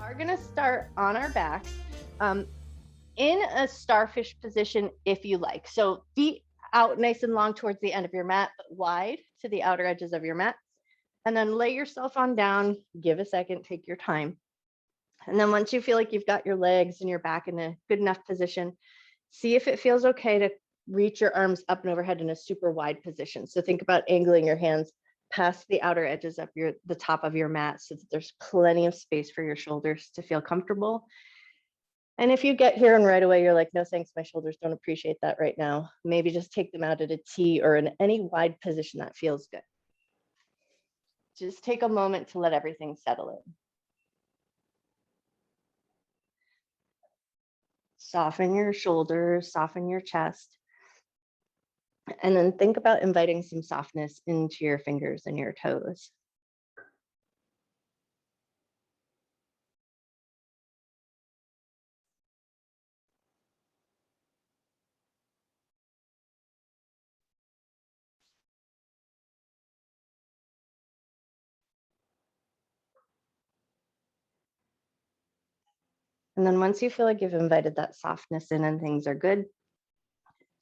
are going to start on our backs in a starfish position if you like. So feet out nice and long towards the end of your mat, but wide to the outer edges of your mat. And then lay yourself on down, give a second, take your time. And then once you feel like you've got your legs and your back in a good enough position, see if it feels okay to reach your arms up and overhead in a super wide position. So think about angling your hands past the outer edges of the top of your mat so that there's plenty of space for your shoulders to feel comfortable. And if you get here and right away, you're like, no, thanks, my shoulders don't appreciate that right now. Maybe just take them out at a T or in any wide position that feels good. Just take a moment to let everything settle in. Soften your shoulders, soften your chest. And then think about inviting some softness into your fingers and your toes. And then once you feel like you've invited that softness in and things are good,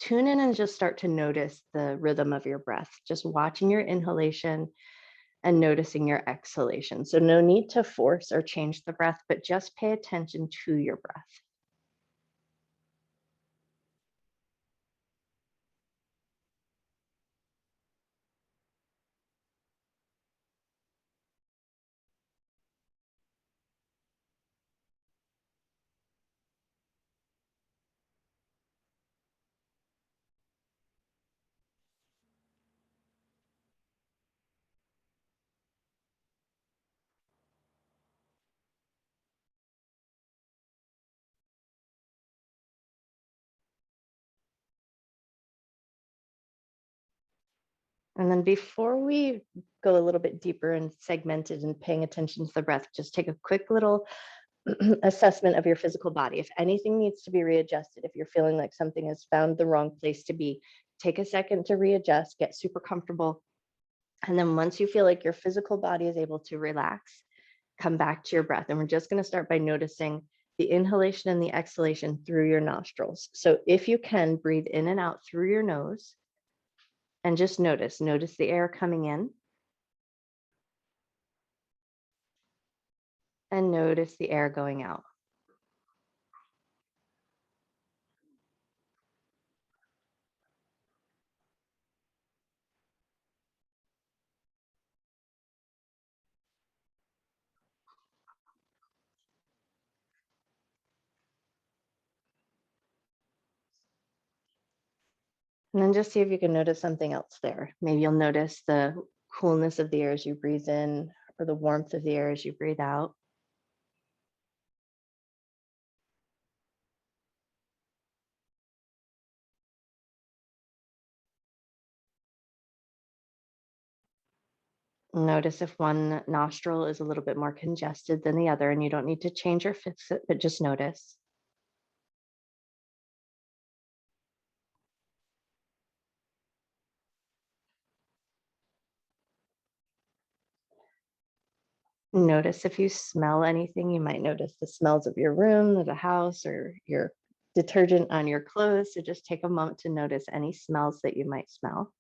tune in and just start to notice the rhythm of your breath, just watching your inhalation and noticing your exhalation. So no need to force or change the breath, but just pay attention to your breath. And then before we go a little bit deeper and segmented and paying attention to the breath, just take a quick little assessment of your physical body. If anything needs to be readjusted, if you're feeling like something has found the wrong place to be, take a second to readjust, get super comfortable. And then once you feel like your physical body is able to relax, come back to your breath. And we're just going to start by noticing the inhalation and the exhalation through your nostrils. So if you can, breathe in and out through your nose and just notice the air coming in and notice the air going out. And then just see if you can notice something else there. Maybe you'll notice the coolness of the air as you breathe in or the warmth of the air as you breathe out. Notice if one nostril is a little bit more congested than the other, and you don't need to change or fix it, but just notice. Notice if you smell anything. You might notice the smells of your room, of the house, or your detergent on your clothes. So just take a moment to notice any smells that you might smell.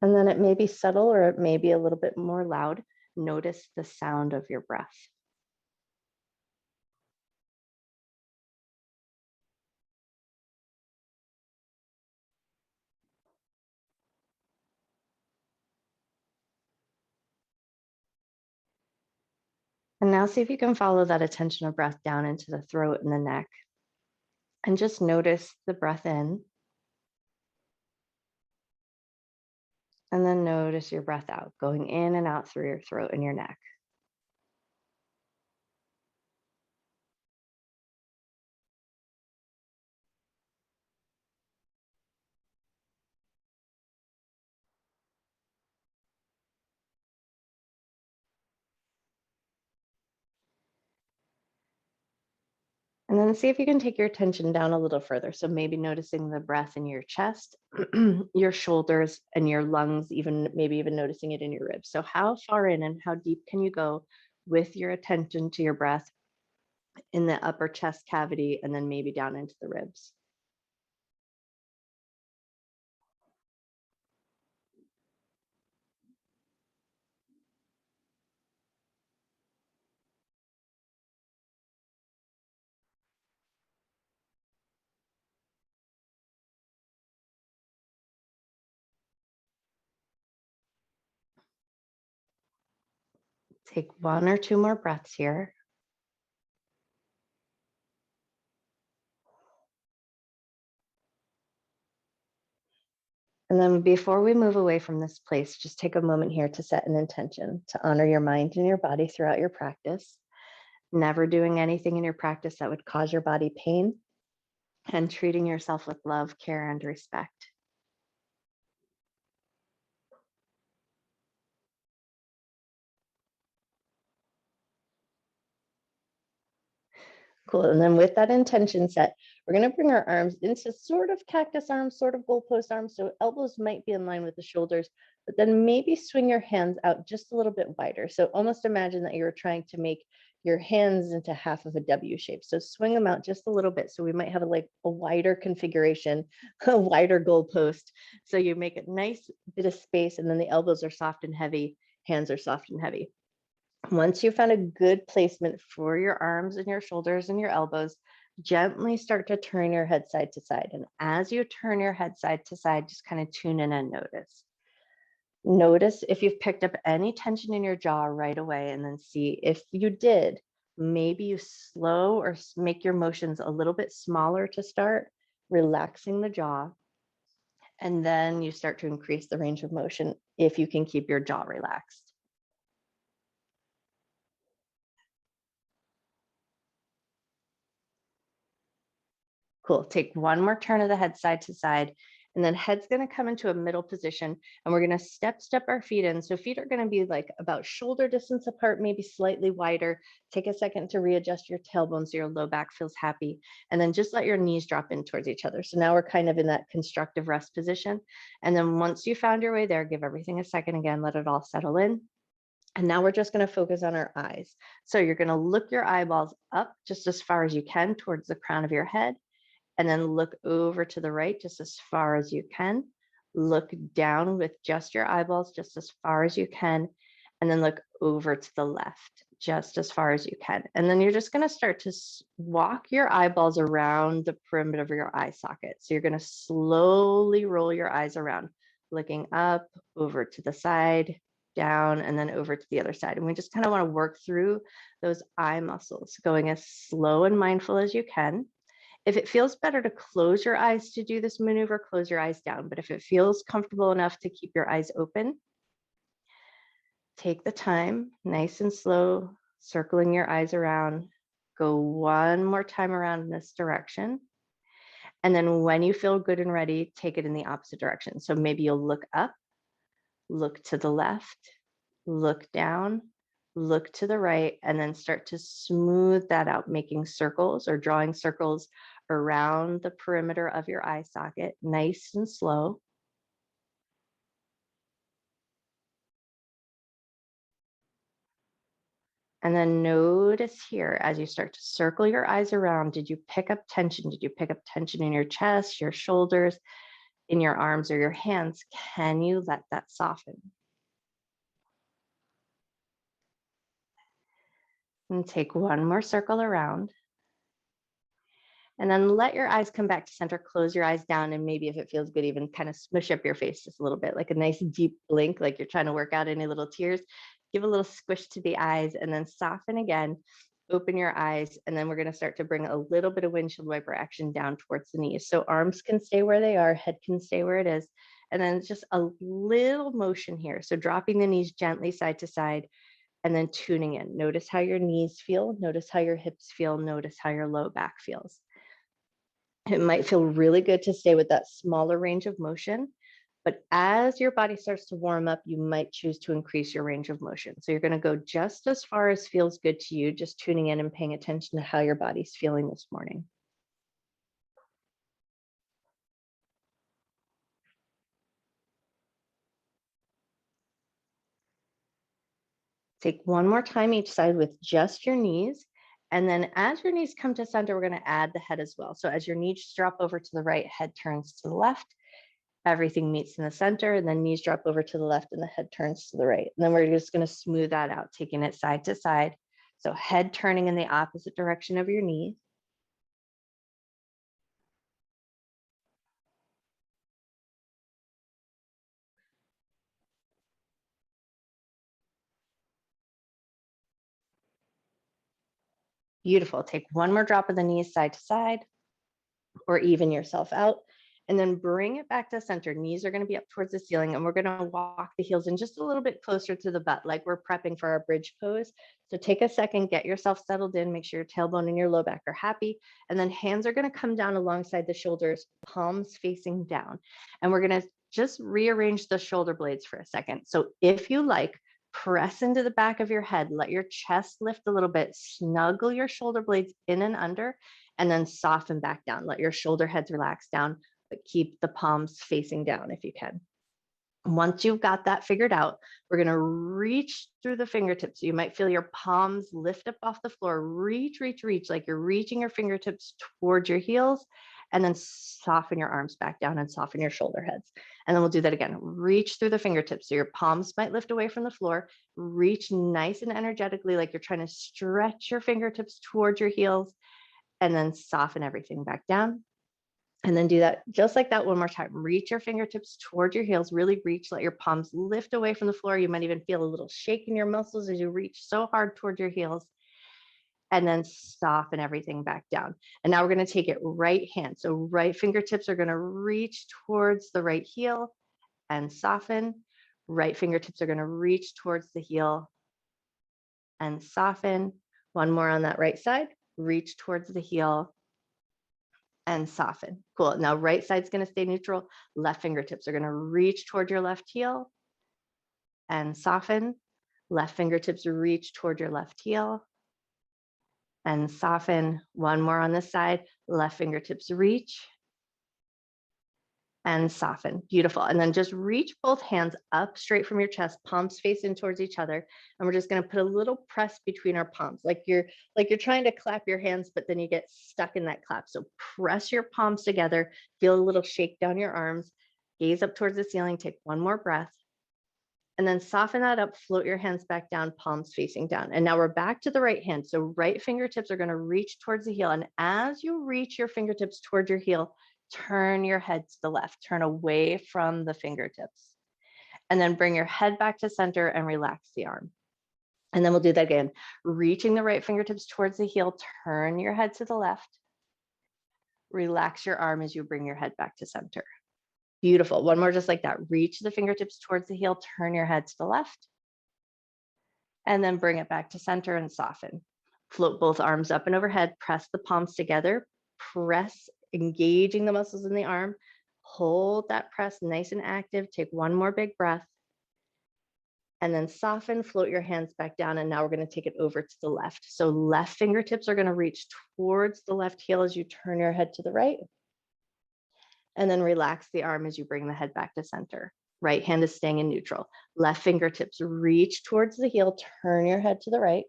And then it may be subtle or it may be a little bit more loud. Notice the sound of your breath. And now see if you can follow that attention of breath down into the throat and the neck. And just notice the breath in. And then notice your breath out, going in and out through your throat and your neck. And And then see if you can take your attention down a little further. So maybe noticing the breath in your chest, your shoulders, and your lungs, maybe even noticing it in your ribs. So how far in and how deep can you go with your attention to your breath in the upper chest cavity and then maybe down into the ribs? Take one or two more breaths here. And then before we move away from this place, just take a moment here to set an intention to honor your mind and your body throughout your practice, never doing anything in your practice that would cause your body pain, and treating yourself with love, care, and respect. Cool. And then with that intention set, we're going to bring our arms into sort of cactus arms, sort of goalpost arms. So elbows might be in line with the shoulders, but then maybe swing your hands out just a little bit wider. So almost imagine that you're trying to make your hands into half of a W shape. So swing them out just a little bit. So we might have a wider configuration, a wider goalpost. So you make a nice bit of space, and then the elbows are soft and heavy, hands are soft and heavy. Once you found a good placement for your arms and your shoulders and your elbows, gently start to turn your head side to side. And as you turn your head side to side, just kind of tune in and notice. Notice if you've picked up any tension in your jaw right away, and then see if you did, maybe you slow or make your motions a little bit smaller to start, relaxing the jaw. And then you start to increase the range of motion if you can keep your jaw relaxed. Cool. Take one more turn of the head side to side, and then head's going to come into a middle position, and we're going to step our feet in. So feet are going to be like about shoulder distance apart, maybe slightly wider. Take a second to readjust your tailbone so your low back feels happy, and then just let your knees drop in towards each other. So now we're kind of in that constructive rest position. And then once you found your way there, give everything a second again, let it all settle in. And now we're just going to focus on our eyes. So you're going to look your eyeballs up just as far as you can towards the crown of your head, and then look over to the right just as far as you can. Look down with just your eyeballs just as far as you can, and then look over to the left just as far as you can. And then you're just going to start to walk your eyeballs around the perimeter of your eye socket. So you're going to slowly roll your eyes around, looking up, over to the side, down, and then over to the other side. And we just kind of want to work through those eye muscles, going as slow and mindful as you can. If it feels better to close your eyes to do this maneuver, close your eyes down. But if it feels comfortable enough to keep your eyes open, take the time, nice and slow, circling your eyes around. Go one more time around in this direction. And then when you feel good and ready, take it in the opposite direction. So maybe you'll look up, look to the left, look down, look to the right, and then start to smooth that out, making circles or drawing circles around the perimeter of your eye socket, nice and slow. And then notice here, as you start to circle your eyes around, did you pick up tension? Did you pick up tension in your chest, your shoulders, in your arms or your hands? Can you let that soften? And take one more circle around. And then let your eyes come back to center, close your eyes down, and maybe if it feels good, even kind of smush up your face just a little bit, like a nice deep blink, like you're trying to work out any little tears. Give a little squish to the eyes and then soften again, open your eyes, and then we're going to start to bring a little bit of windshield wiper action down towards the knees. So arms can stay where they are, head can stay where it is, and then just a little motion here. So dropping the knees gently side to side, and then tuning in. Notice how your knees feel, notice how your hips feel, notice how your low back feels. It might feel really good to stay with that smaller range of motion, But as your body starts to warm up, you might choose to increase your range of motion. So you're going to go just as far as feels good to you, just tuning in and paying attention to how your body's feeling this morning. Take one more time each side with just your knees. And then as your knees come to center, we're going to add the head as well. So as your knees drop over to the right, head turns to the left. Everything meets in the center, and then knees drop over to the left and the head turns to the right. And then we're just going to smooth that out, taking it side to side. So head turning in the opposite direction of your knees. Beautiful. Take one more drop of the knees side to side, or even yourself out. And then bring it back to center. Knees are going to be up towards the ceiling, and we're going to walk the heels in just a little bit closer to the butt, like we're prepping for our bridge pose. So take a second, get yourself settled in, make sure your tailbone and your low back are happy. And then hands are going to come down alongside the shoulders, palms facing down. And we're going to just rearrange the shoulder blades for a second. So if you like, press into the back of your head, let your chest lift a little bit, snuggle your shoulder blades in and under, and then soften back down. Let your shoulder heads relax down, but keep the palms facing down if you can. Once you've got that figured out, we're going to reach through the fingertips. So you might feel your palms lift up off the floor, reach, like you're reaching your fingertips towards your heels, and then soften your arms back down and soften your shoulder heads. And then we'll do that again. Reach through the fingertips. So your palms might lift away from the floor, reach nice and energetically, like you're trying to stretch your fingertips towards your heels, and then soften everything back down. And then do that just like that one more time. Reach your fingertips towards your heels, really reach, let your palms lift away from the floor. You might even feel a little shake in your muscles as you reach so hard towards your heels. And then soften everything back down. And now we're going to take it right hand. So right fingertips are going to reach towards the right heel and soften. Right fingertips are going to reach towards the heel and soften. One more on that right side. Reach towards the heel and soften. Cool. Now right side's going to stay neutral. Left fingertips are going to reach toward your left heel and soften. Left fingertips reach toward your left heel and soften. One more on this side. Left fingertips reach and soften. Beautiful. And then just reach both hands up straight from your chest, palms facing towards each other. And we're just going to put a little press between our palms, like you're trying to clap your hands, but then you get stuck in that clap. So press your palms together, feel a little shake down your arms, gaze up towards the ceiling, take one more breath. And then soften that up, float your hands back down, palms facing down. And now we're back to the right hand. So right fingertips are going to reach towards the heel. And as you reach your fingertips towards your heel, turn your head to the left, turn away from the fingertips. And then bring your head back to center and relax the arm. And then we'll do that again. Reaching the right fingertips towards the heel, turn your head to the left. Relax your arm as you bring your head back to center. Beautiful. One more just like that. Reach the fingertips towards the heel, turn your head to the left. And then bring it back to center and soften. Float both arms up and overhead, press the palms together, press, engaging the muscles in the arm. Hold that press nice and active. Take one more big breath. And then soften, float your hands back down. And now we're going to take it over to the left. So left fingertips are going to reach towards the left heel as you turn your head to the right. And then relax the arm as you bring the head back to center. Right hand is staying in neutral. Left fingertips reach towards the heel, turn your head to the right.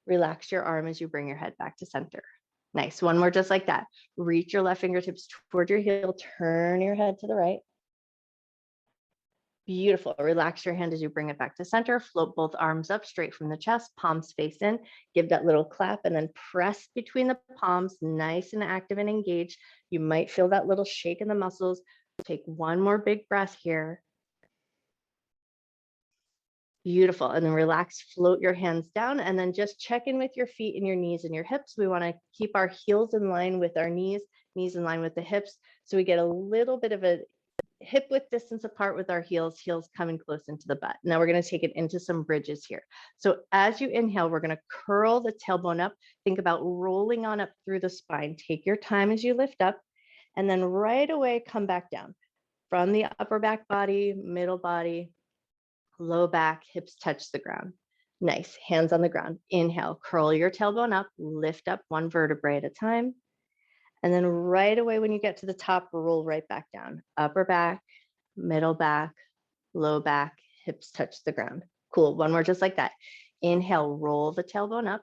Relax your arm as you bring your head back to center. Nice. One more just like that. Reach your left fingertips toward your heel, turn your head to the right. Beautiful. Relax your hand as you bring it back to center. Float both arms up straight from the chest, palms face in. Give that little clap and then press between the palms, nice and active and engaged. You might feel that little shake in the muscles. Take one more big breath here. Beautiful. And then relax, float your hands down, and then just check in with your feet and your knees and your hips. We want to keep our heels in line with our knees in line with the hips. So we get a little bit of a hip width distance apart with our heels coming close into the butt. Now we're going to take it into some bridges here. So as you inhale, we're going to curl the tailbone up. Think about rolling on up through the spine. Take your time as you lift up, and then right away come back down. from the upper back body, middle body, low back, hips touch the ground. Nice, hands on the ground. Inhale, curl your tailbone up, lift up one vertebrae at a time. And then right away when you get to the top, roll right back down. Upper back, middle back, low back, hips touch the ground. Cool, one more just like that. Inhale, roll the tailbone up.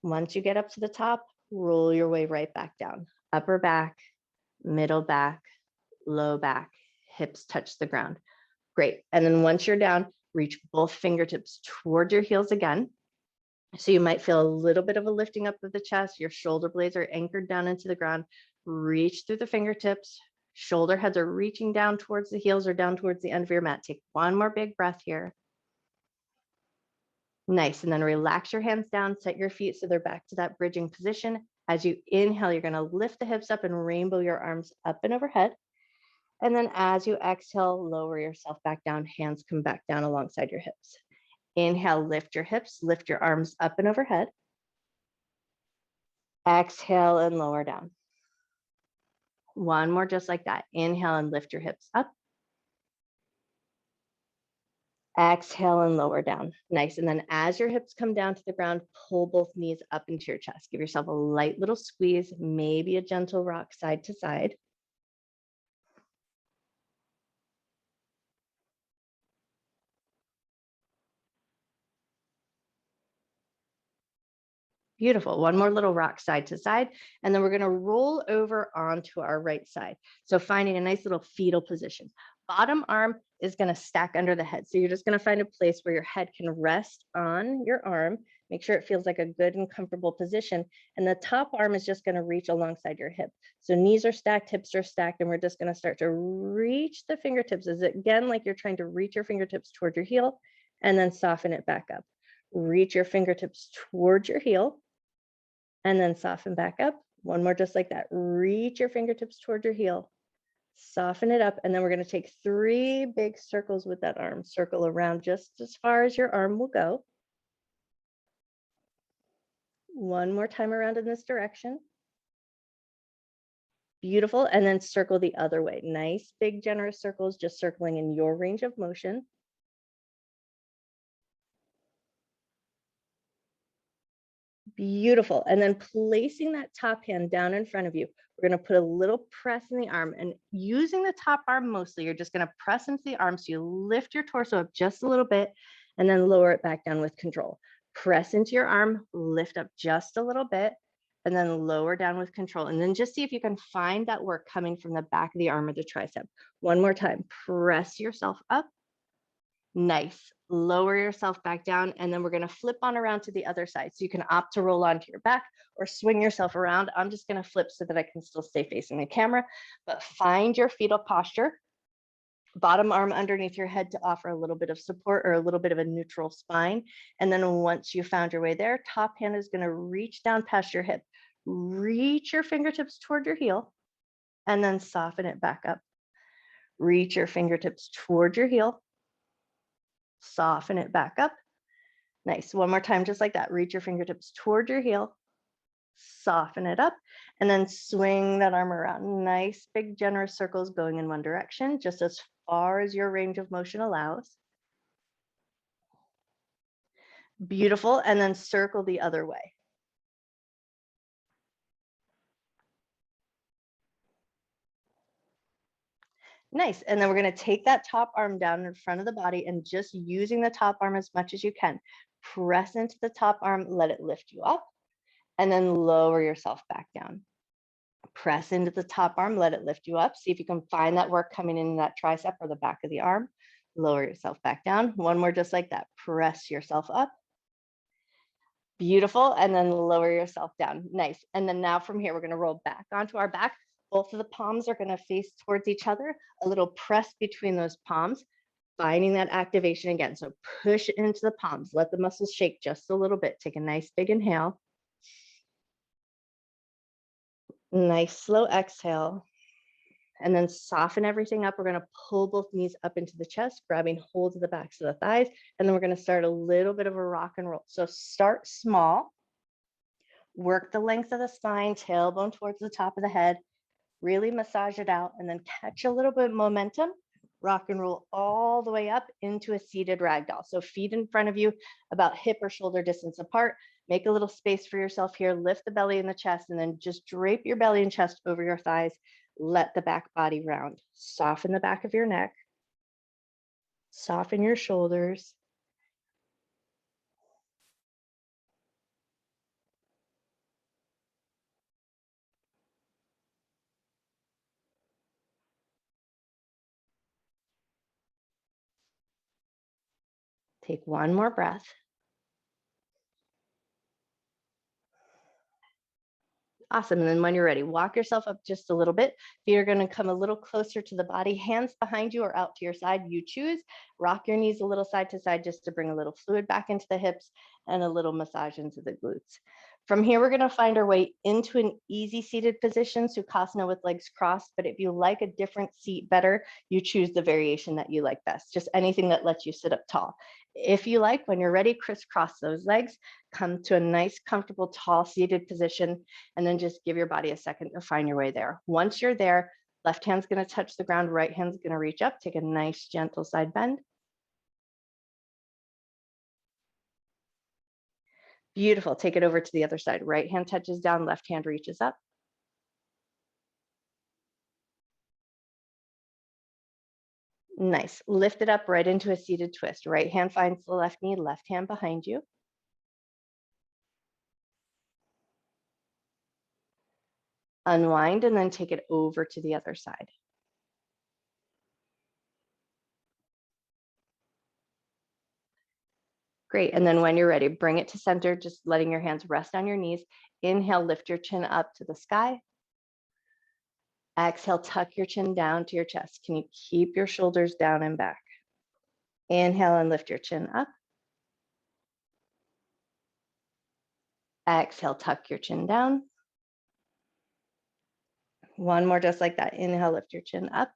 Once you get up to the top, roll your way right back down. Upper back, middle back, low back, hips touch the ground. Great. And then once you're down, reach both fingertips toward your heels again. So you might feel a little bit of a lifting up of the chest. Your shoulder blades are anchored down into the ground. Reach through the fingertips. Shoulder heads are reaching down towards the heels or down towards the end of your mat. Take one more big breath here. Nice. And then relax your hands down, set your feet so they're back to that bridging position. As you inhale, you're going to lift the hips up and rainbow your arms up and overhead. And then as you exhale, lower yourself back down. Hands come back down alongside your hips. Inhale, lift your hips, lift your arms up and overhead. Exhale and lower down. One more just like that. Inhale and lift your hips up. Exhale and lower down. Nice. And then as your hips come down to the ground, pull both knees up into your chest. Give yourself a light little squeeze, maybe a gentle rock side to side. Beautiful. One more little rock side to side, and then we're going to roll over onto our right side. So finding a nice little fetal position. Bottom arm is going to stack under the head. So you're just going to find a place where your head can rest on your arm. Make sure it feels like a good and comfortable position. And the top arm is just going to reach alongside your hip. So knees are stacked, hips are stacked, and we're just going to start to reach the fingertips. Is it again like you're trying to reach your fingertips toward your heel and then soften it back up. Reach your fingertips towards your heel and then soften back up. One more just like that. Reach your fingertips toward your heel, soften it up, and then we're going to take 3 big circles with that arm. Circle around just as far as your arm will go. One more time around in this direction. Beautiful. And then circle the other way. Nice, big, generous circles, just circling in your range of motion. Beautiful. And then placing that top hand down in front of you, we're going to put a little press in the arm, and using the top arm mostly, you're just going to press into the arm. So you lift your torso up just a little bit and then lower it back down with control. Press into your arm, lift up just a little bit, and then lower down with control. And then just see if you can find that work coming from the back of the arm or the tricep. One more time, press yourself up. Nice. Lower yourself back down, and then we're going to flip on around to the other side. So you can opt to roll onto your back or swing yourself around. I'm just going to flip so that I can still stay facing the camera, but find your fetal posture. Bottom arm underneath your head to offer a little bit of support or a little bit of a neutral spine. And then once you found your way there, top hand is going to reach down past your hip. Reach your fingertips toward your heel and then soften it back up. Reach your fingertips toward your heel. Soften it back up. Nice. One more time, just like that. Reach your fingertips toward your heel. Soften it up. And then swing that arm around. Nice, big, generous circles going in one direction, just as far as your range of motion allows. Beautiful. And then circle the other way. Nice. And then we're going to take that top arm down in front of the body and just using the top arm as much as you can. Press into the top arm, let it lift you up, and then lower yourself back down. Press into the top arm, let it lift you up. See if you can find that work coming in that tricep or the back of the arm. Lower yourself back down. One more just like that. Press yourself up. Beautiful. And then lower yourself down. Nice. And then now from here, we're going to roll back onto our back. Both of the palms are going to face towards each other. A little press between those palms, finding that activation again. So push into the palms. Let the muscles shake just a little bit. Take a nice big inhale. Nice slow exhale. And then soften everything up. We're going to pull both knees up into the chest, grabbing hold of the backs of the thighs. And then we're going to start a little bit of a rock and roll. So start small. Work the length of the spine, tailbone towards the top of the head. Really massage it out and then catch a little bit of momentum. Rock and roll all the way up into a seated ragdoll. So feet in front of you, about hip or shoulder distance apart. Make a little space for yourself here. Lift the belly and the chest, and then just drape your belly and chest over your thighs. Let the back body round. Soften the back of your neck. Soften your shoulders. Take one more breath. Awesome. And then when you're ready, walk yourself up just a little bit. Feet are going to come a little closer to the body. Hands behind you or out to your side. You choose. Rock your knees a little side to side just to bring a little fluid back into the hips and a little massage into the glutes. From here, we're going to find our way into an easy seated position, Sukhasana with legs crossed. But if you like a different seat better, you choose the variation that you like best, just anything that lets you sit up tall. If you like, when you're ready, crisscross those legs, come to a nice, comfortable, tall seated position, and then just give your body a second to find your way there. Once you're there, left hand's going to touch the ground, right hand's going to reach up. Take a nice, gentle side bend. Beautiful. Take it over to the other side. Right hand touches down, left hand reaches up. Nice. Lift it up right into a seated twist. Right hand finds the left knee, left hand behind you. Unwind and then take it over to the other side. Great. And then when you're ready, bring it to center, just letting your hands rest on your knees. Inhale, lift your chin up to the sky. Exhale, tuck your chin down to your chest. Can you keep your shoulders down and back? Inhale and lift your chin up. Exhale, tuck your chin down. One more just like that. Inhale, lift your chin up.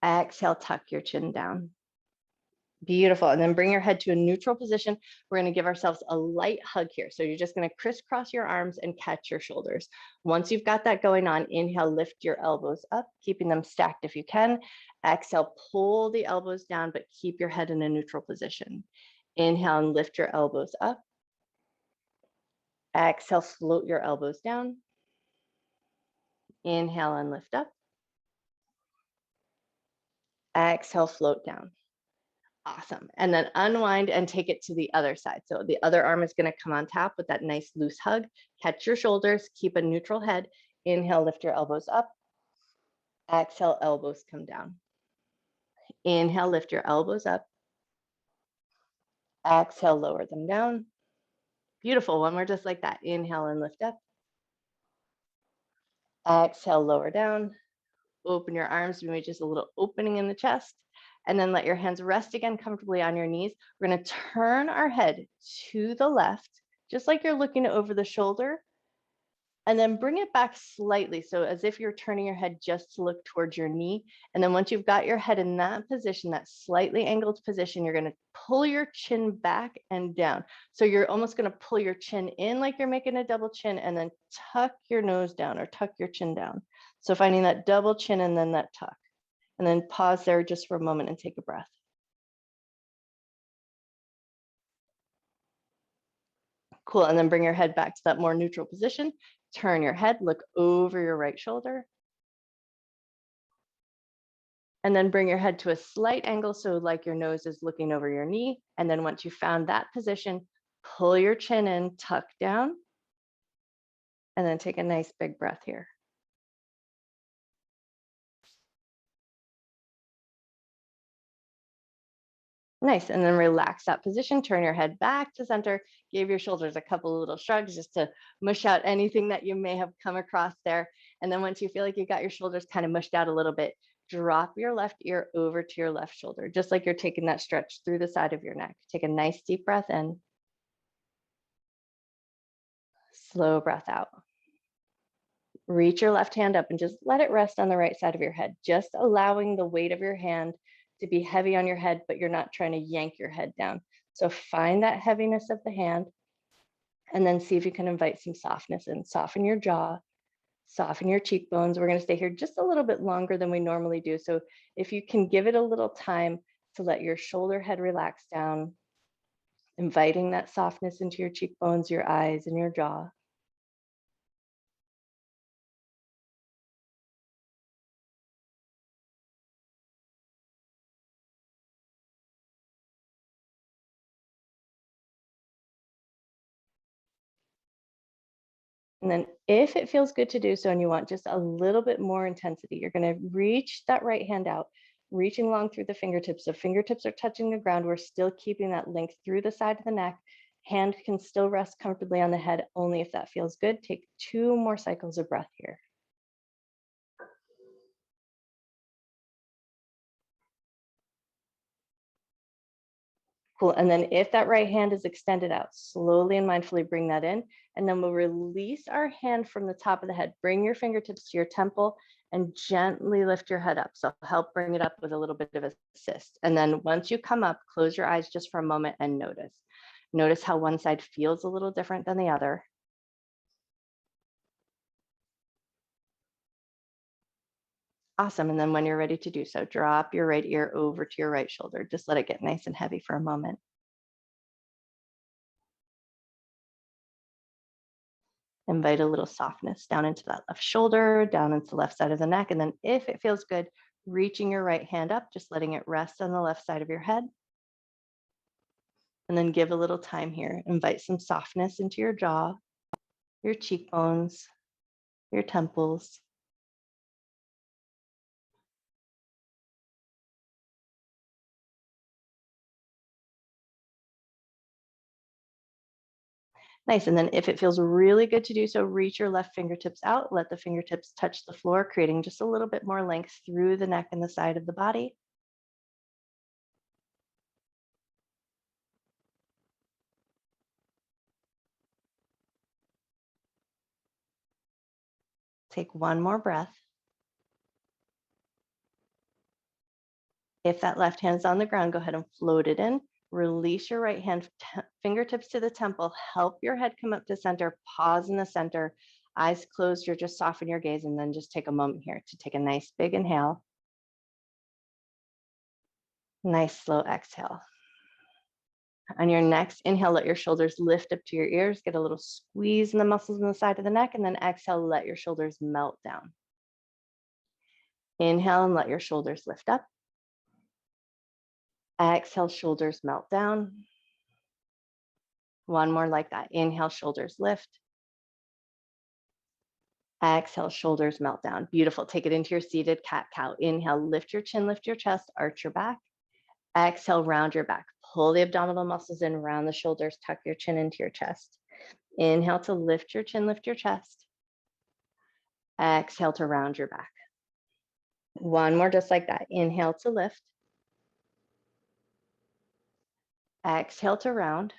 Exhale, tuck your chin down. Beautiful. And then bring your head to a neutral position. We're going to give ourselves a light hug here. So you're just going to crisscross your arms and catch your shoulders. Once you've got that going on, inhale, lift your elbows up, keeping them stacked if you can. Exhale, pull the elbows down, but keep your head in a neutral position. Inhale and lift your elbows up. Exhale, float your elbows down. Inhale and lift up. Exhale, float down. Awesome. And then unwind and take it to the other side. So the other arm is going to come on top with that nice loose hug. Catch your shoulders, keep a neutral head. Inhale, lift your elbows up. Exhale, elbows come down. Inhale, lift your elbows up. Exhale, lower them down. Beautiful. One more just like that. Inhale and lift up. Exhale, lower down. Open your arms, maybe just a little opening in the chest. And then let your hands rest again comfortably on your knees. We're going to turn our head to the left, just like you're looking over the shoulder. And then bring it back slightly. So as if you're turning your head just to look towards your knee. And then once you've got your head in that position, that slightly angled position, you're going to pull your chin back and down. So you're almost going to pull your chin in like you're making a double chin and then tuck your nose down or tuck your chin down. So finding that double chin and then that tuck. And then pause there just for a moment and take a breath. Cool. And then bring your head back to that more neutral position. Turn your head, look over your right shoulder. And then bring your head to a slight angle, so like your nose is looking over your knee. And then once you found that position, pull your chin in, tuck down, and then take a nice big breath here. Nice. And then relax that position, turn your head back to center, give your shoulders a couple of little shrugs just to mush out anything that you may have come across there. And then once you feel like you got your shoulders kind of mushed out a little bit, drop your left ear over to your left shoulder, just like you're taking that stretch through the side of your neck. Take a nice deep breath in. Slow breath out. Reach your left hand up and just let it rest on the right side of your head, just allowing the weight of your hand to be heavy on your head, but you're not trying to yank your head down. So find that heaviness of the hand And then see if you can invite some softness in. Soften your jaw, soften your cheekbones. We're going to stay here just a little bit longer than we normally do. So if you can give it a little time to let your shoulder head relax down, inviting that softness into your cheekbones, your eyes, and your jaw. And then if it feels good to do so and you want just a little bit more intensity, you're going to reach that right hand out, reaching along through the fingertips. So fingertips are touching the ground. We're still keeping that link through the side of the neck. Hand can still rest comfortably on the head, only if that feels good. Take 2 more cycles of breath here. Cool. And then if that right hand is extended out, slowly and mindfully bring that in. And then we'll release our hand from the top of the head. Bring your fingertips to your temple and gently lift your head up. So help bring it up with a little bit of assist. And then once you come up, close your eyes just for a moment and notice. Notice how one side feels a little different than the other. Awesome. And then when you're ready to do so, drop your right ear over to your right shoulder. Just let it get nice and heavy for a moment. Invite a little softness down into that left shoulder, down into the left side of the neck. And then if it feels good, reaching your right hand up, just letting it rest on the left side of your head. And then give a little time here. Invite some softness into your jaw, your cheekbones, your temples. Nice. And then if it feels really good to do so, reach your left fingertips out, let the fingertips touch the floor, creating just a little bit more length through the neck and the side of the body. Take one more breath. If that left hand's on the ground, go ahead and float it in. Release your right hand, fingertips to the temple. Help your head come up to center. Pause in the center. Eyes closed, or just soften your gaze, and then just take a moment here to take a nice big inhale. Nice slow exhale. On your next inhale, let your shoulders lift up to your ears. Get a little squeeze in the muscles on the side of the neck, and then exhale, let your shoulders melt down. Inhale and let your shoulders lift up. Exhale, shoulders melt down. One more like that. Inhale, shoulders lift. Exhale, shoulders melt down. Beautiful. Take it into your seated cat-cow. Inhale, lift your chin, lift your chest, arch your back. Exhale, round your back. Pull the abdominal muscles in, round the shoulders, tuck your chin into your chest. Inhale to lift your chin, lift your chest. Exhale to round your back. One more just like that. Inhale to lift. Exhale to round.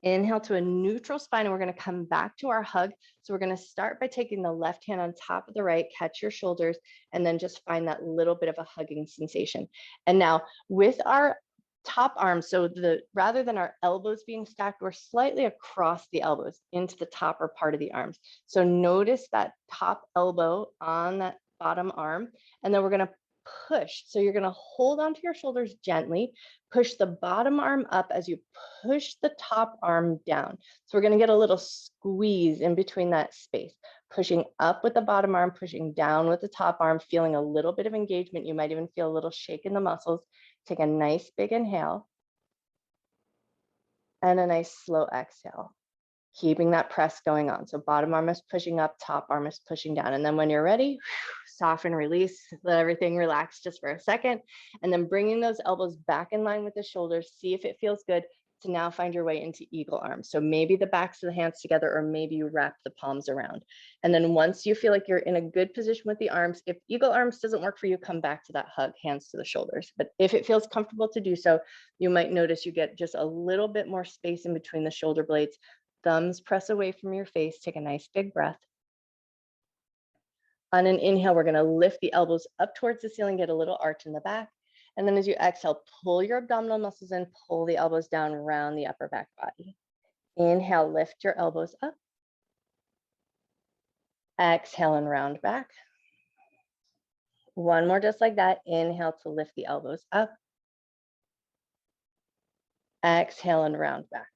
Inhale to a neutral spine, and we're going to come back to our hug. So we're going to start by taking the left hand on top of the right, catch your shoulders, and then just find that little bit of a hugging sensation. And now with our top arms, so rather than our elbows being stacked, we're slightly across the elbows into the top or part of the arms. So notice that top elbow on that bottom arm, and then we're going to push. So you're going to hold onto your shoulders gently, push the bottom arm up as you push the top arm down. So we're going to get a little squeeze in between that space, pushing up with the bottom arm, pushing down with the top arm, feeling a little bit of engagement. You might even feel a little shake in the muscles. Take a nice big inhale and a nice slow exhale, keeping that press going on. So bottom arm is pushing up, top arm is pushing down. And then when you're ready, soften, release, let everything relax just for a second. And then bringing those elbows back in line with the shoulders, see if it feels good to now find your way into eagle arms. So maybe the backs of the hands together, or maybe you wrap the palms around. And then once you feel like you're in a good position with the arms, if eagle arms doesn't work for you, come back to that hug, hands to the shoulders. But if it feels comfortable to do so, you might notice you get just a little bit more space in between the shoulder blades. Thumbs press away from your face. Take a nice big breath. On an inhale, we're going to lift the elbows up towards the ceiling, get a little arch in the back. And then as you exhale, pull your abdominal muscles in, pull the elbows down around the upper back body. Inhale, lift your elbows up. Exhale and round back. One more just like that. Inhale to lift the elbows up. Exhale and round back.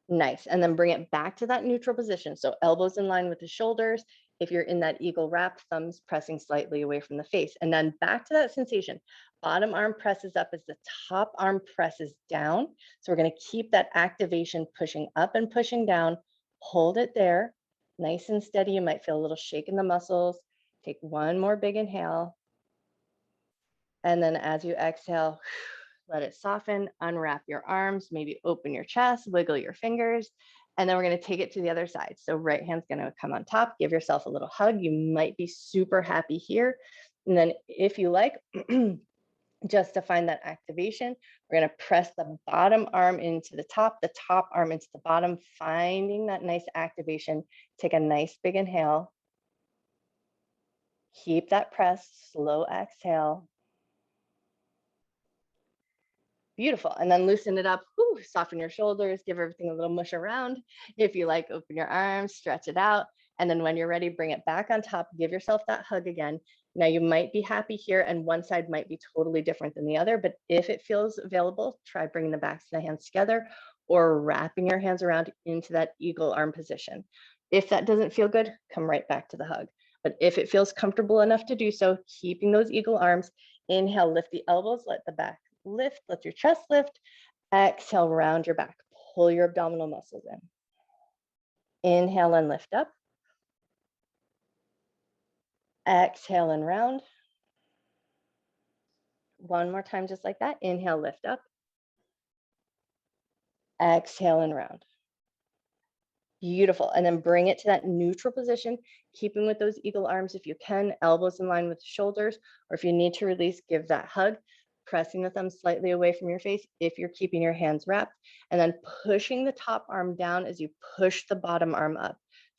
Nice. And then bring it back to that neutral position. So elbows in line with the shoulders. If you're in that eagle wrap, thumbs pressing slightly away from the face. And then back to that sensation. Bottom arm presses up as the top arm presses down. So we're going to keep that activation pushing up and pushing down. Hold it there. Nice and steady. You might feel a little shake in the muscles. Take one more big inhale. And then as you exhale, let it soften, unwrap your arms, maybe open your chest, wiggle your fingers, and then we're going to take it to the other side. So right hand's going to come on top, give yourself a little hug. You might be super happy here. And then if you like, just to find that activation, we're going to press the bottom arm into the top arm into the bottom, finding that nice activation. Take a nice big inhale. Keep that press, slow exhale. Beautiful. And then loosen it up. Whew, soften your shoulders, give everything a little mush around. If you like, open your arms, stretch it out. And then when you're ready, bring it back on top. Give yourself that hug again. Now you might be happy here and one side might be totally different than the other, but if it feels available, try bringing the backs of the hands together or wrapping your hands around into that eagle arm position. If that doesn't feel good, come right back to the hug. But if it feels comfortable enough to do so, keeping those eagle arms, inhale, lift the elbows, let the back lift, let your chest lift. Exhale, round your back, pull your abdominal muscles in. Inhale and lift up. Exhale and round. One more time, just like that. Inhale, lift up. Exhale and round. Beautiful. And then bring it to that neutral position, keeping with those eagle arms if you can, elbows in line with the shoulders, or if you need to release, give that hug, pressing the thumbs slightly away from your face if you're keeping your hands wrapped, and then pushing the top arm down as you push the bottom arm up,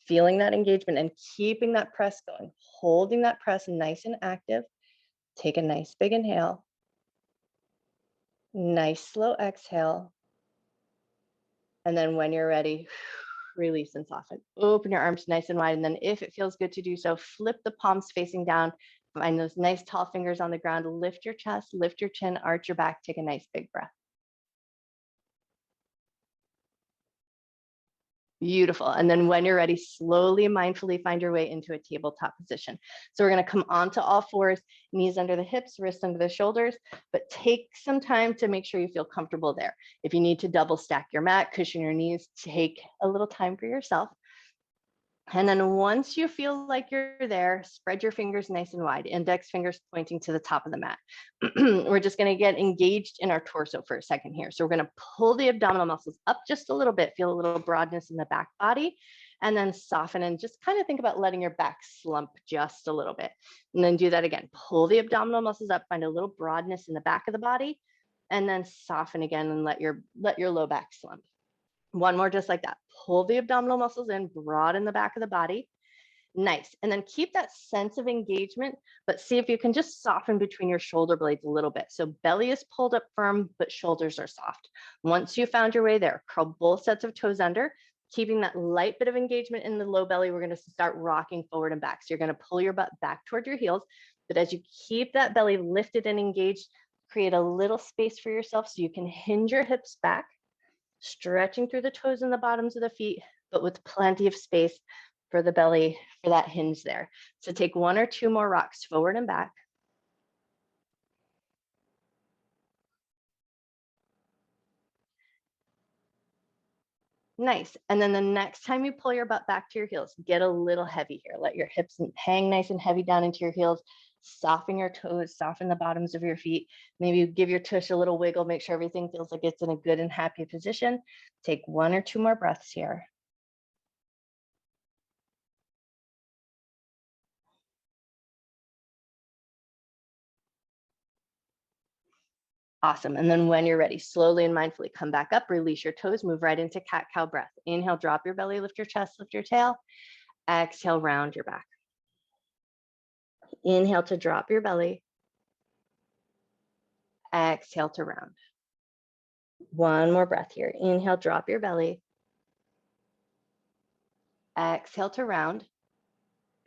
feeling that engagement and keeping that press going, holding that press nice and active. Take a nice big inhale. Nice slow exhale. And then when you're ready, release and soften. Open your arms nice and wide. And then if it feels good to do so, flip the palms facing down. Find those nice tall fingers on the ground. Lift your chest, lift your chin, arch your back. Take a nice big breath. Beautiful. And then when you're ready, slowly, mindfully find your way into a tabletop position. So we're going to come onto all fours, knees under the hips, wrists under the shoulders, but take some time to make sure you feel comfortable there. If you need to double stack your mat, cushion your knees, take a little time for yourself. And then once you feel like you're there, spread your fingers nice and wide, index fingers pointing to the top of the mat. We're just going to get engaged in our torso for a second here. So we're going to pull the abdominal muscles up just a little bit, feel a little broadness in the back body, and then soften and just kind of think about letting your back slump just a little bit. And then do that again. Pull the abdominal muscles up, find a little broadness in the back of the body, and then soften again and let your low back slump. One more just like that. Pull the abdominal muscles in, broaden the back of the body. Nice. And then keep that sense of engagement, but see if you can just soften between your shoulder blades a little bit. So belly is pulled up firm, but shoulders are soft. Once you found your way there, curl both sets of toes under, keeping that light bit of engagement in the low belly. We're going to start rocking forward and back. So you're going to pull your butt back toward your heels, but as you keep that belly lifted and engaged, create a little space for yourself so you can hinge your hips back, stretching through the toes and the bottoms of the feet, but with plenty of space for the belly, for that hinge there. So take one or two more rocks forward and back. Nice. And then the next time you pull your butt back to your heels, get a little heavy here. Let your hips hang nice and heavy down into your heels. Soften your toes, soften the bottoms of your feet. Maybe give your tush a little wiggle. Make sure everything feels like it's in a good and happy position. Take one or two more breaths here. Awesome. And then when you're ready, slowly and mindfully come back up, release your toes, move right into cat-cow breath. Inhale, drop your belly, lift your chest, lift your tail. Exhale, round your back. Inhale to drop your belly. Exhale to round. One more breath here. Inhale, drop your belly. Exhale to round.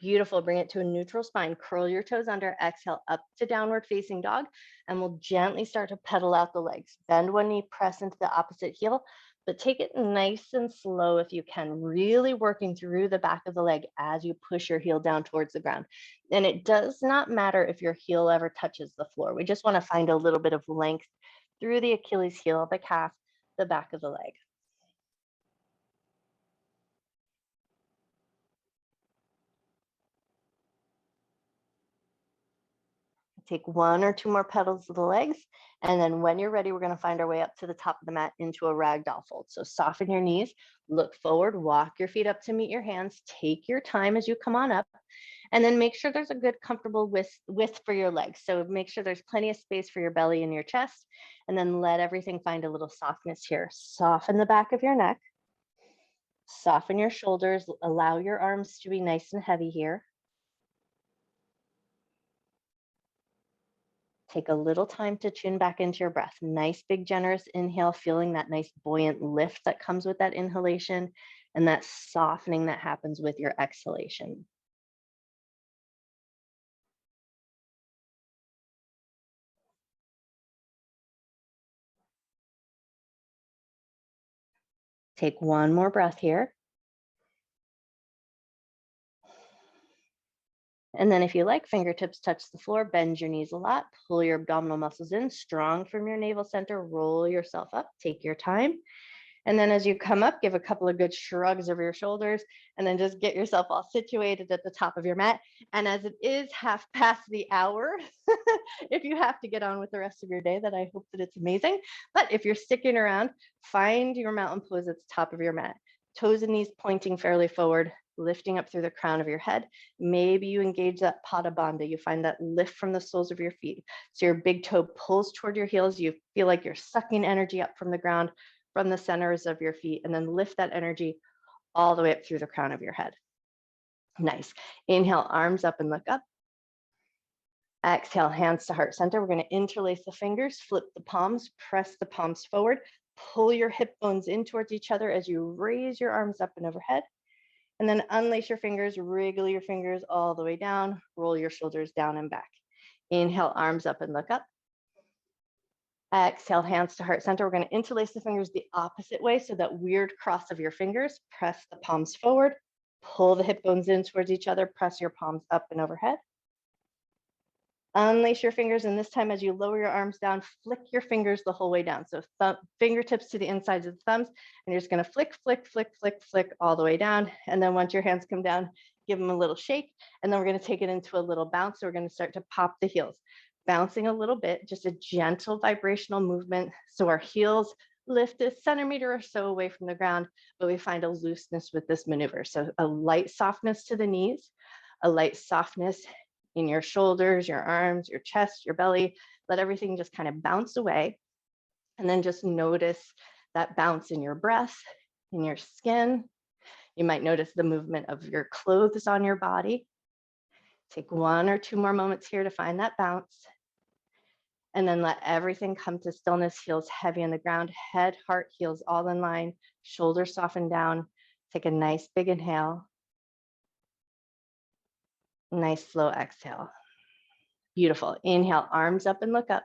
Beautiful. Bring it to a neutral spine. Curl your toes under. Exhale up to downward facing dog. And we'll gently start to pedal out the legs. Bend one knee, press into the opposite heel, but take it nice and slow if you can, really working through the back of the leg as you push your heel down towards the ground. And it does not matter if your heel ever touches the floor. We just want to find a little bit of length through the Achilles heel, the calf, the back of the leg. Take one or two more pedals of the legs. And then when you're ready, we're going to find our way up to the top of the mat into a ragdoll fold. So soften your knees, look forward, walk your feet up to meet your hands. Take your time as you come on up. And then make sure there's a good comfortable width for your legs. So make sure there's plenty of space for your belly and your chest. And then let everything find a little softness here. Soften the back of your neck. Soften your shoulders. Allow your arms to be nice and heavy here. Take a little time to tune back into your breath. Nice, big, generous inhale, feeling that nice buoyant lift that comes with that inhalation and that softening that happens with your exhalation. Take one more breath here. And then if you like, fingertips touch the floor, bend your knees a lot, pull your abdominal muscles in, strong from your navel center, roll yourself up, take your time. And then as you come up, give a couple of good shrugs over your shoulders, and then just get yourself all situated at the top of your mat. And as it is half past the hour, if you have to get on with the rest of your day, then I hope that it's amazing. But if you're sticking around, find your mountain pose at the top of your mat. Toes and knees pointing fairly forward, lifting up through the crown of your head. Maybe you engage that pada bandha. You find that lift from the soles of your feet. So your big toe pulls toward your heels. You feel like you're sucking energy up from the ground, from the centers of your feet, and then lift that energy all the way up through the crown of your head. Nice. Inhale, arms up and look up. Exhale, hands to heart center. We're going to interlace the fingers, flip the palms, press the palms forward, pull your hip bones in towards each other as you raise your arms up and overhead. And then unlace your fingers, wriggle your fingers all the way down, roll your shoulders down and back. Inhale, arms up and look up. Exhale, hands to heart center. We're going to interlace the fingers the opposite way, so that weird cross of your fingers. Press the palms forward, pull the hip bones in towards each other, press your palms up and overhead. Unlace your fingers, and this time as you lower your arms down, flick your fingers the whole way down. So fingertips to the insides of the thumbs, and you're just going to flick, flick, flick, flick, flick all the way down. And then once your hands come down, give them a little shake, and then we're going to take it into a little bounce. So we're going to start to pop the heels, bouncing a little bit, just a gentle vibrational movement. So our heels lift a centimeter or so away from the ground, but we find a looseness with this maneuver. So a light softness to the knees, a light softness in your shoulders, your arms, your chest, your belly. Let everything just kind of bounce away. And then just notice that bounce in your breath, in your skin. You might notice the movement of your clothes on your body. Take one or two more moments here to find that bounce. And then let everything come to stillness, heels heavy on the ground, head, heart, heels all in line, shoulders soften down. Take a nice big inhale. Nice slow exhale. Beautiful. Inhale, arms up and look up.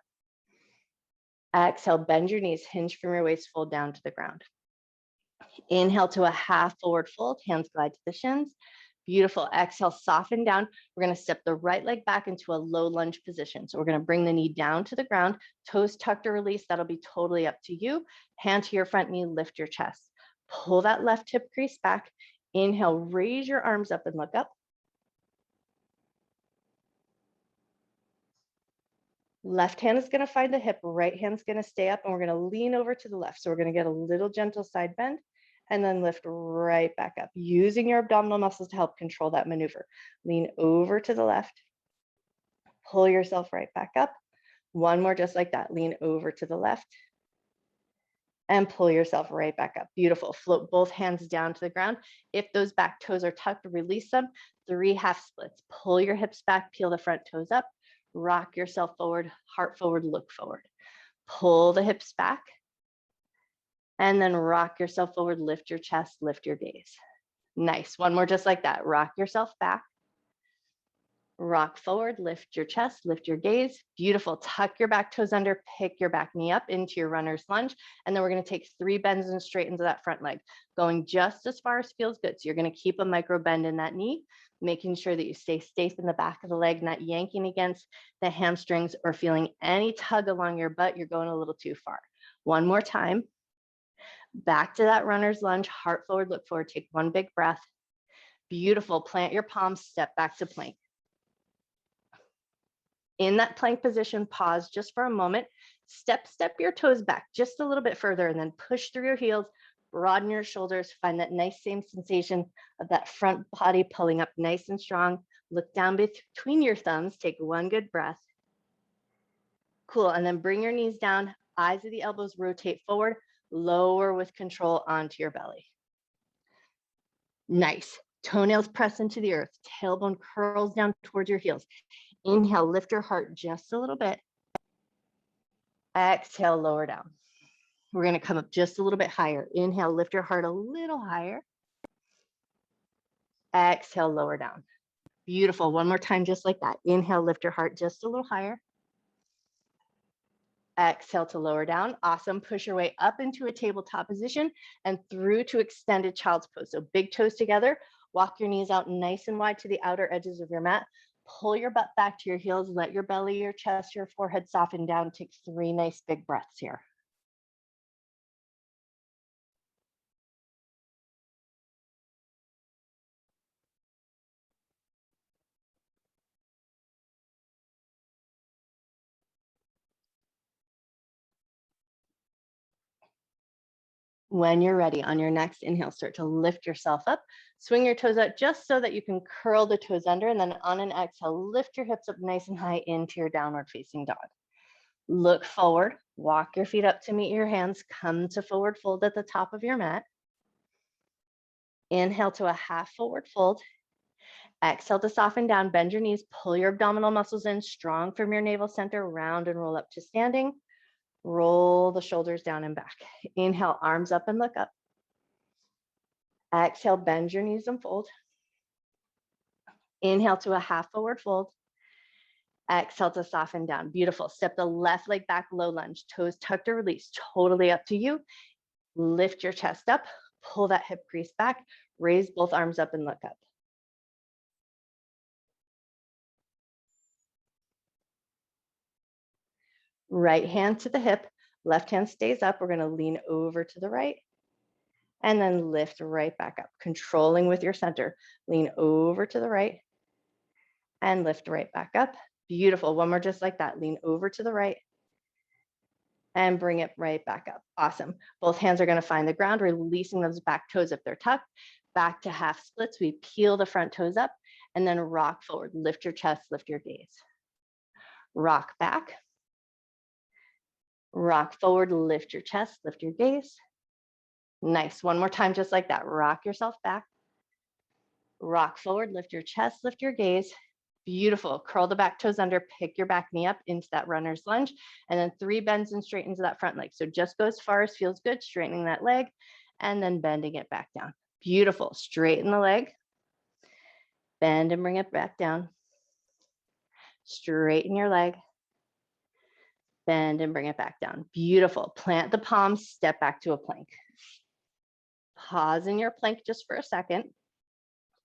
Exhale, bend your knees, hinge from your waist, fold down to the ground. Inhale to a half forward fold, hands glide to the shins. Beautiful. Exhale, soften down. We're going to step the right leg back into a low lunge position. So we're going to bring the knee down to the ground, toes tucked or released. That'll be totally up to you. Hand to your front knee, lift your chest. Pull that left hip crease back. Inhale, raise your arms up and look up. Left hand is going to find the hip, right hand's going to stay up, and we're going to lean over to the left. So we're going to get a little gentle side bend and then lift right back up, using your abdominal muscles to help control that maneuver. Lean over to the left, pull yourself right back up. One more just like that. Lean over to the left and pull yourself right back up. Beautiful. Float both hands down to the ground. If those back toes are tucked, release them. 3 half splits. Pull your hips back, peel the front toes up. Rock yourself forward, heart forward, look forward. Pull the hips back. And then rock yourself forward, lift your chest, lift your gaze. Nice. One more just like that. Rock yourself back. Rock forward, lift your chest, lift your gaze. Beautiful. Tuck your back toes under, pick your back knee up into your runner's lunge. And then we're going to take 3 bends and straight into that front leg, going just as far as feels good. So you're going to keep a micro bend in that knee, making sure that you stay safe in the back of the leg, not yanking against the hamstrings or feeling any tug along your butt. You're going a little too far. One more time. Back to that runner's lunge, heart forward, look forward. Take 1 big breath. Beautiful. Plant your palms, step back to plank. In that plank position, pause just for a moment. Step your toes back just a little bit further and then push through your heels, broaden your shoulders, find that nice same sensation of that front body pulling up nice and strong. Look down between your thumbs, take 1 good breath. Cool, and then bring your knees down, eyes of the elbows rotate forward, lower with control onto your belly. Nice, toenails press into the earth, tailbone curls down towards your heels. Inhale, lift your heart just a little bit. Exhale, lower down. We're going to come up just a little bit higher. Inhale, lift your heart a little higher. Exhale, lower down. Beautiful. One more time, just like that. Inhale, lift your heart just a little higher. Exhale to lower down. Awesome. Push your way up into a tabletop position and through to extended child's pose. So big toes together. Walk your knees out nice and wide to the outer edges of your mat. Pull your butt back to your heels. Let your belly, your chest, your forehead soften down. Take 3 nice big breaths here. When you're ready, on your next inhale, start to lift yourself up. Swing your toes out just so that you can curl the toes under. And then on an exhale, lift your hips up nice and high into your downward facing dog. Look forward, walk your feet up to meet your hands. Come to forward fold at the top of your mat. Inhale to a half forward fold. Exhale to soften down, bend your knees, pull your abdominal muscles in, strong from your navel center, round and roll up to standing. Roll the shoulders down and back. Inhale, arms up and look up. Exhale, bend your knees and fold. Inhale to a half forward fold. Exhale to soften down. Beautiful. Step the left leg back, low lunge, toes tucked or released, totally up to you. Lift your chest up, pull that hip crease back, raise both arms up and look up. Right hand to the hip, left hand stays up. We're going to lean over to the right and then lift right back up, controlling with your center. Lean over to the right and lift right back up. Beautiful. One more just like that. Lean over to the right and bring it right back up. Awesome. Both hands are going to find the ground, releasing those back toes if they're tucked. Back to half splits. We peel the front toes up and then rock forward. Lift your chest, lift your gaze. Rock back. Rock forward, lift your chest, lift your gaze. Nice. One more time, just like that. Rock yourself back. Rock forward, lift your chest, lift your gaze. Beautiful. Curl the back toes under, pick your back knee up into that runner's lunge, and then 3 bends and straight into that front leg. So just go as far as feels good, straightening that leg, and then bending it back down. Beautiful. Straighten the leg, bend and bring it back down. Straighten your leg, bend and bring it back down. Beautiful. Plant the palms, step back to a plank. Pause in your plank just for a second.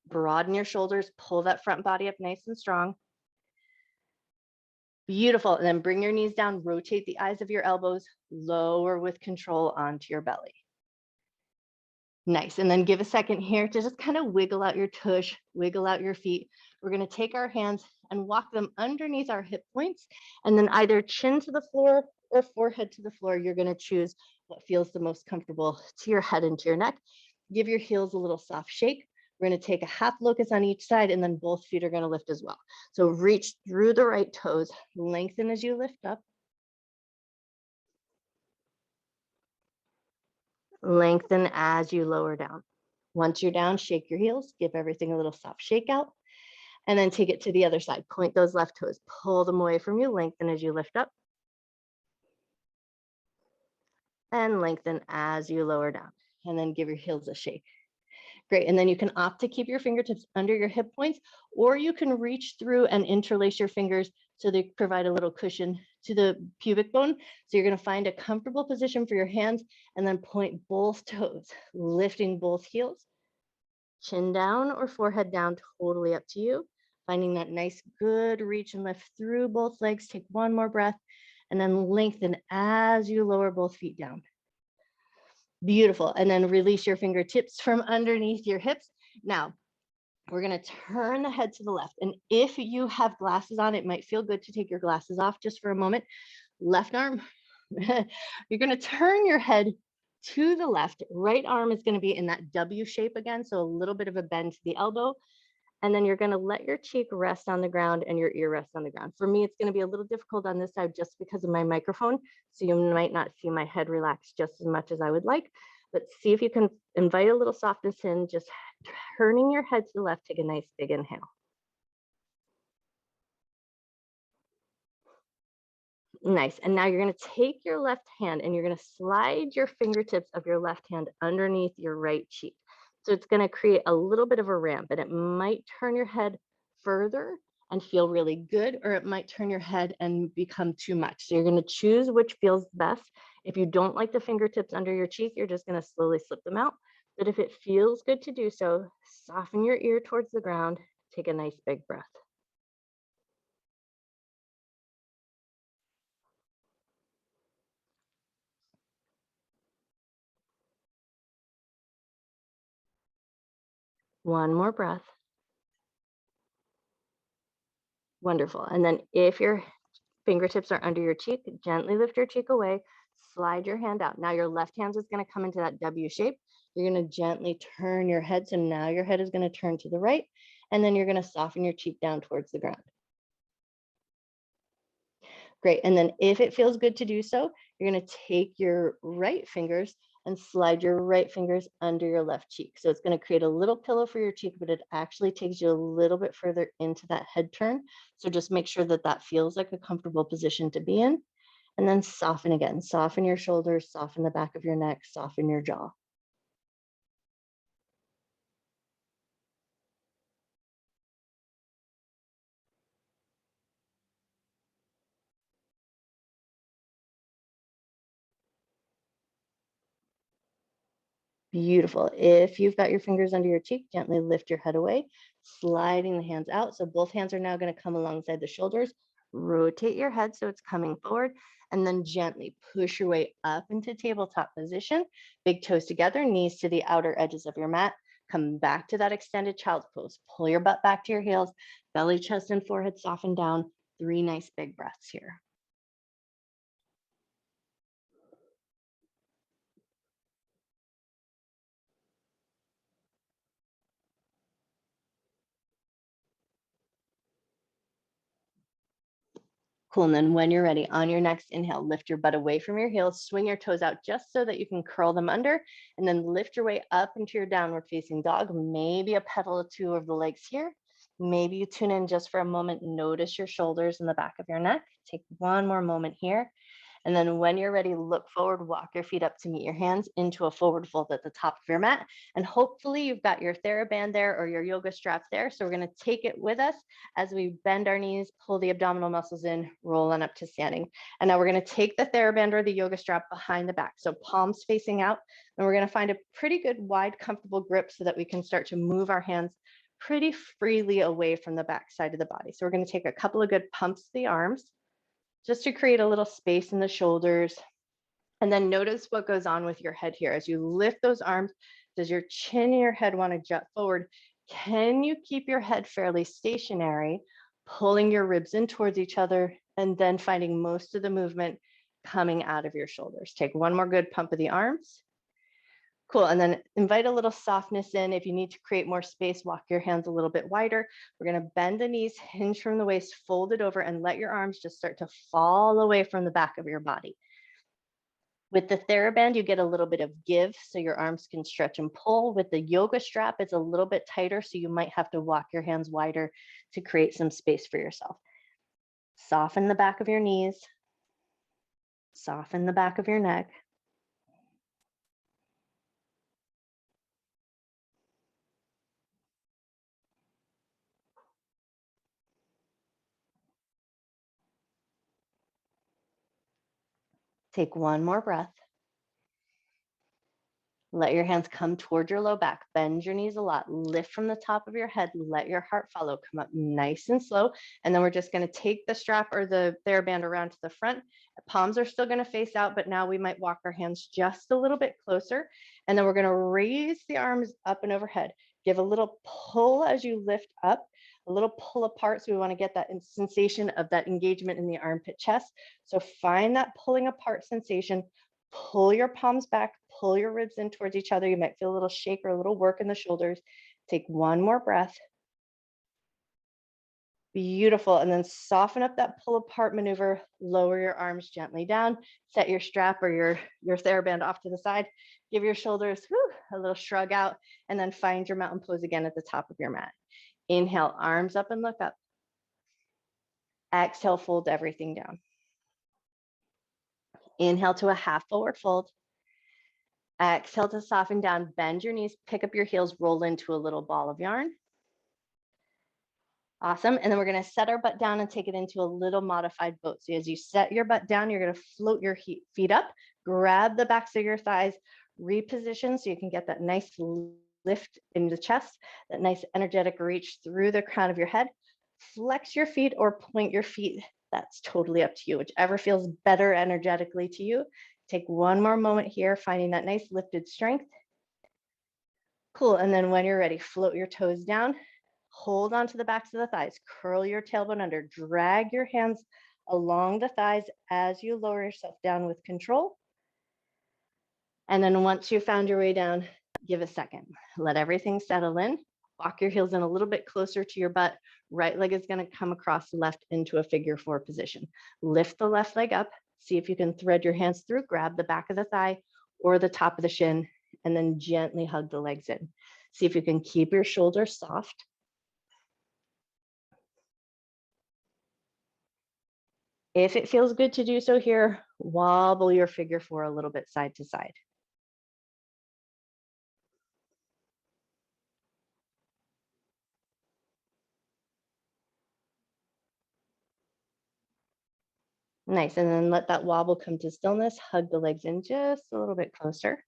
Broaden your shoulders, pull that front body up nice and strong. Beautiful. And then bring your knees down, rotate the eyes of your elbows, lower with control onto your belly. Nice. And then give a second here to just kind of wiggle out your tush, wiggle out your feet. We're going to take our hands and walk them underneath our hip points, and then either chin to the floor or forehead to the floor. You're going to choose what feels the most comfortable to your head and to your neck. Give your heels a little soft shake. We're going to take a half locust on each side, and then both feet are going to lift as well. So reach through the right toes, lengthen as you lift up. Lengthen as you lower down. Once you're down, shake your heels, give everything a little soft shake out, and then take it to the other side. Point those left toes, pull them away from you, lengthen as you lift up. and lengthen as you lower down. And then give your heels a shake. Great. And then you can opt to keep your fingertips under your hip points, or you can reach through and interlace your fingers so they provide a little cushion to the pubic bone. So you're going to find a comfortable position for your hands and then point both toes, lifting both heels, chin down or forehead down, totally up to you. Finding that nice, good reach and lift through both legs. Take one more breath and then lengthen as you lower both feet down. Beautiful. And then release your fingertips from underneath your hips. Now, we're going to turn the head to the left. And if you have glasses on, it might feel good to take your glasses off just for a moment. Left arm, you're going to turn your head to the left. Right arm is going to be in that W shape again. So a little bit of a bend to the elbow. And then you're going to let your cheek rest on the ground and your ear rest on the ground. For me, it's going to be a little difficult on this side just because of my microphone. So you might not see my head relax just as much as I would like, but see if you can invite a little softness in, just turning your head to the left. Take a nice big inhale. Nice. And now you're going to take your left hand and you're going to slide your fingertips of your left hand underneath your right cheek. So it's going to create a little bit of a ramp, and it might turn your head further and feel really good, or it might turn your head and become too much. So you're going to choose which feels best. If you don't like the fingertips under your cheek, you're just going to slowly slip them out. But if it feels good to do so, soften your ear towards the ground. Take a nice big breath. One more breath. Wonderful. And then if your fingertips are under your cheek, gently lift your cheek away, slide your hand out. Now your left hand is going to come into that W shape. You're going to gently turn your head. So now your head is going to turn to the right, and then you're going to soften your cheek down towards the ground. Great. And then if it feels good to do so, you're going to take your right fingers and slide your right fingers under your left cheek. So it's going to create a little pillow for your cheek, but it actually takes you a little bit further into that head turn. So just make sure that that feels like a comfortable position to be in. And then soften again. Soften your shoulders, soften the back of your neck, soften your jaw. Beautiful. If you've got your fingers under your cheek, gently lift your head away, sliding the hands out. So both hands are now going to come alongside the shoulders. Rotate your head so it's coming forward, and then gently push your way up into tabletop position. Big toes together, knees to the outer edges of your mat. Come back to that extended child's pose. Pull your butt back to your heels, belly, chest, and forehead soften down. 3 nice big breaths here. Cool. And then when you're ready, on your next inhale, lift your butt away from your heels, swing your toes out just so that you can curl them under, and then lift your way up into your downward facing dog. Maybe a pedal or two of the legs here. Maybe you tune in just for a moment. Notice your shoulders and the back of your neck. Take one more moment here. And then when you're ready, look forward, walk your feet up to meet your hands into a forward fold at the top of your mat. And hopefully you've got your theraband there or your yoga strap there. So we're going to take it with us as we bend our knees, pull the abdominal muscles in, roll on up to standing. And now we're going to take the theraband or the yoga strap behind the back. So palms facing out, and we're going to find a pretty good wide, comfortable grip so that we can start to move our hands pretty freely away from the back side of the body. So we're going to take a couple of good pumps to the arms, just to create a little space in the shoulders. And then notice what goes on with your head here. As you lift those arms, does your chin and your head want to jut forward? Can you keep your head fairly stationary, pulling your ribs in towards each other, and then finding most of the movement coming out of your shoulders? Take one more good pump of the arms. Cool. And then invite a little softness in. If you need to create more space, walk your hands a little bit wider. We're going to bend the knees, hinge from the waist, fold it over, and let your arms just start to fall away from the back of your body. With the TheraBand, you get a little bit of give, so your arms can stretch and pull. With the yoga strap, it's a little bit tighter, so you might have to walk your hands wider to create some space for yourself. Soften the back of your knees. Soften the back of your neck. Take one more breath. Let your hands come toward your low back. Bend your knees a lot. Lift from the top of your head. Let your heart follow. Come up nice and slow. And then we're just going to take the strap or the theraband around to the front. Palms are still going to face out, but now we might walk our hands just a little bit closer. And then we're going to raise the arms up and overhead. Give a little pull as you lift up, a little pull apart. So we want to get that sensation of that engagement in the armpit chest. So find that pulling apart sensation. Pull your palms back, pull your ribs in towards each other. You might feel a little shake or a little work in the shoulders. Take one more breath. Beautiful. And then soften up that pull apart maneuver. Lower your arms gently down. Set your strap or your theraband off to the side. Give your shoulders a little shrug out. And then find your mountain pose again at the top of your mat. Inhale, arms up and look up. Exhale, fold everything down. Inhale to a half forward fold. Exhale to soften down, bend your knees, pick up your heels, roll into a little ball of yarn. Awesome. And then we're going to set our butt down and take it into a little modified boat. So as you set your butt down, you're going to float your feet up, grab the backs of your thighs, reposition so you can get that nice lift in the chest, that nice energetic reach through the crown of your head. Flex your feet or point your feet. That's totally up to you, whichever feels better energetically to you. Take one more moment here, finding that nice lifted strength. Cool, and then when you're ready, float your toes down, hold onto the backs of the thighs, curl your tailbone under, drag your hands along the thighs as you lower yourself down with control. And then once you found your way down, give a second. Let everything settle in. Walk your heels in a little bit closer to your butt. Right leg is going to come across the left into a figure four position. Lift the left leg up. See if you can thread your hands through, grab the back of the thigh or the top of the shin, and then gently hug the legs in. See if you can keep your shoulders soft. If it feels good to do so here, wobble your figure four a little bit side to side. Nice, and then let that wobble come to stillness, hug the legs in just a little bit closer.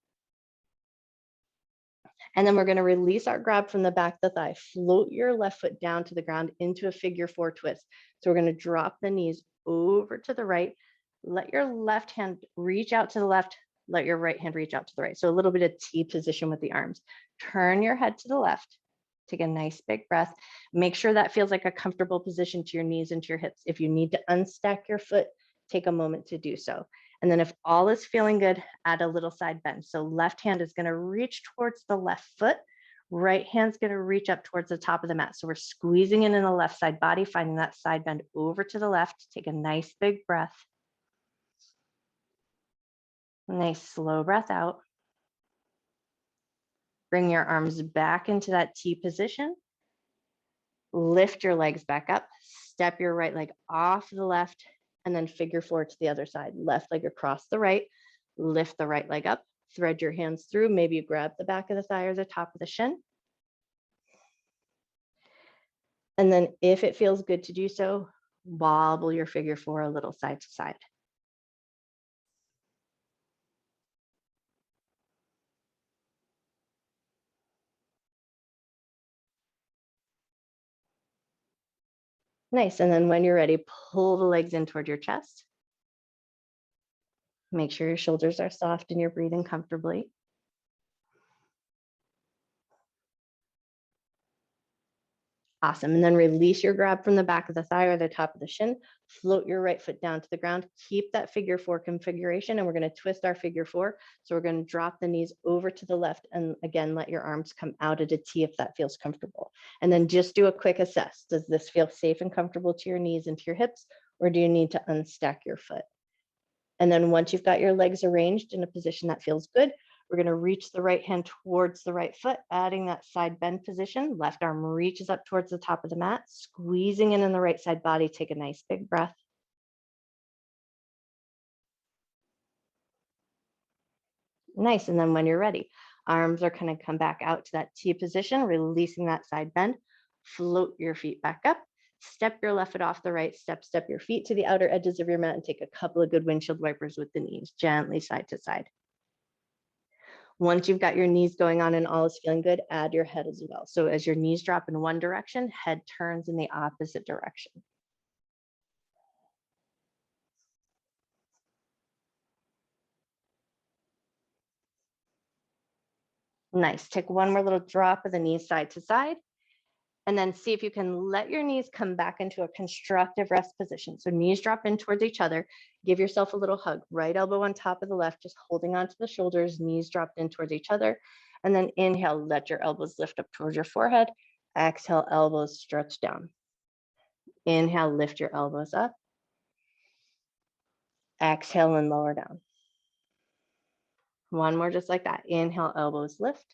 And then we're going to release our grab from the back of the thigh. Float your left foot down to the ground into a figure four twist. So we're going to drop the knees over to the right. Let your left hand reach out to the left. Let your right hand reach out to the right. So a little bit of T position with the arms. Turn your head to the left. Take a nice big breath. Make sure that feels like a comfortable position to your knees and to your hips. If you need to unstack your foot, take a moment to do so. And then if all is feeling good, add a little side bend. So left hand is going to reach towards the left foot. Right hand's going to reach up towards the top of the mat. So we're squeezing in the left side body, finding that side bend over to the left. Take a nice big breath. Nice slow breath out. Bring your arms back into that T position. Lift your legs back up. Step your right leg off the left. And then figure four to the other side. Left leg across the right, lift the right leg up, thread your hands through. Maybe you grab the back of the thigh or the top of the shin. And then if it feels good to do so, wobble your figure four a little side to side. Nice, and then when you're ready, pull the legs in toward your chest. Make sure your shoulders are soft and you're breathing comfortably. Awesome, and then release your grab from the back of the thigh or the top of the shin. Float your right foot down to the ground. Keep that figure four configuration, and we're going to twist our figure four. So we're going to drop the knees over to the left, and again, let your arms come out at a T if that feels comfortable. And then just do a quick assess. Does this feel safe and comfortable to your knees and to your hips, or do you need to unstack your foot? And then once you've got your legs arranged in a position that feels good, we're going to reach the right hand towards the right foot, adding that side bend position. Left arm reaches up towards the top of the mat, squeezing in the right side body. Take a nice big breath. Nice, and then when you're ready, arms are going to come back out to that T position, releasing that side bend. Float your feet back up. Step your left foot off the right step, step your feet to the outer edges of your mat and take a couple of good windshield wipers with the knees, gently side to side. Once you've got your knees going on and all is feeling good, add your head as well. So as your knees drop in one direction, head turns in the opposite direction. Nice. Take one more little drop of the knees side to side. And then see if you can let your knees come back into a constructive rest position. So knees drop in towards each other. Give yourself a little hug. Right elbow on top of the left, just holding onto the shoulders, knees dropped in towards each other. And then inhale, let your elbows lift up towards your forehead. Exhale, elbows stretch down. Inhale, lift your elbows up. Exhale and lower down. One more just like that. Inhale, elbows lift.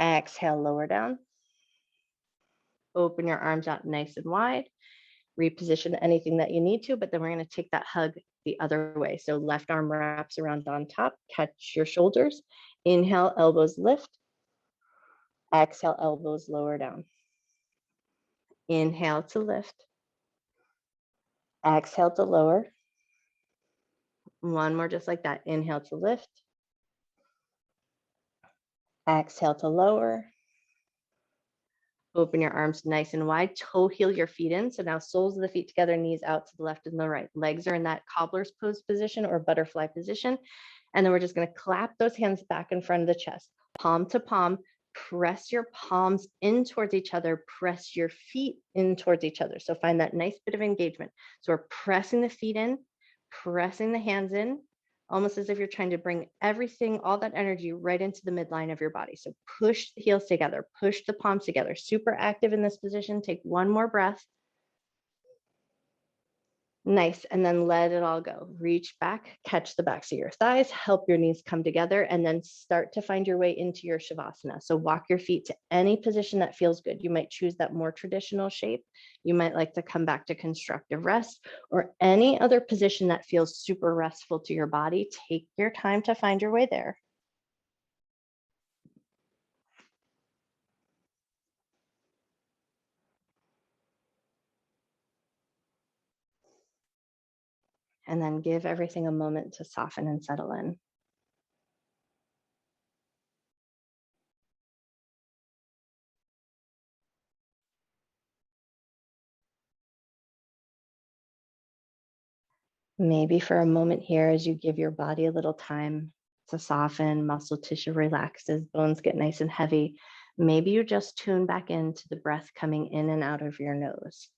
Exhale, lower down. Open your arms out nice and wide. Reposition anything that you need to, but then we're going to take that hug the other way. So left arm wraps around on top, catch your shoulders. Inhale, elbows lift. Exhale, elbows lower down. Inhale to lift. Exhale to lower. One more just like that. Inhale to lift. Exhale to lower. Open your arms nice and wide. Toe heel your feet in. So now soles of the feet together, knees out to the left and the right. Legs are in that cobbler's pose position or butterfly position. And then we're just going to clap those hands back in front of the chest. Palm to palm. Press your palms in towards each other. Press your feet in towards each other. So find that nice bit of engagement. So we're pressing the feet in, pressing the hands in, almost as if you're trying to bring everything, all that energy right into the midline of your body. So push the heels together, push the palms together. Super active in this position. Take one more breath. Nice. And then let it all go. Reach back, catch the backs of your thighs, help your knees come together, and then start to find your way into your Shavasana. So walk your feet to any position that feels good. You might choose that more traditional shape. You might like to come back to constructive rest or any other position that feels super restful to your body. Take your time to find your way there. And then give everything a moment to soften and settle in. Maybe for a moment here, as you give your body a little time to soften, muscle tissue relaxes, bones get nice and heavy. Maybe you just tune back into the breath coming in and out of your nose.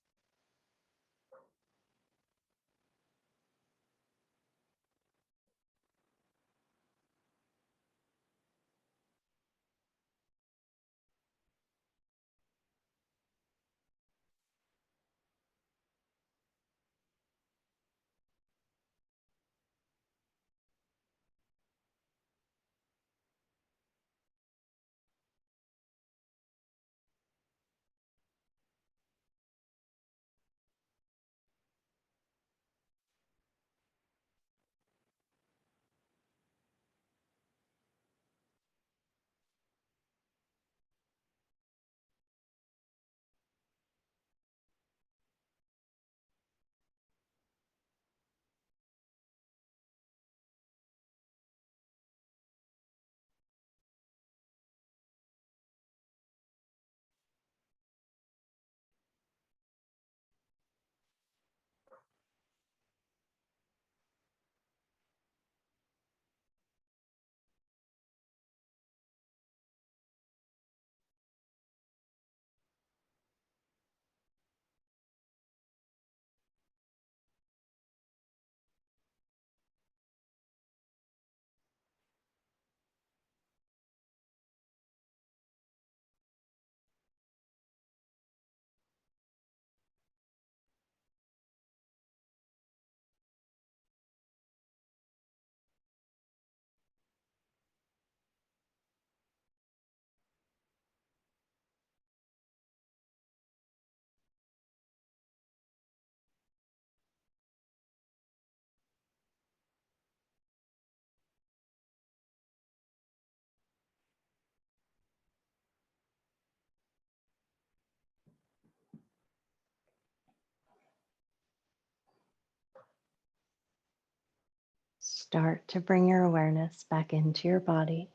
Start to bring your awareness back into your body.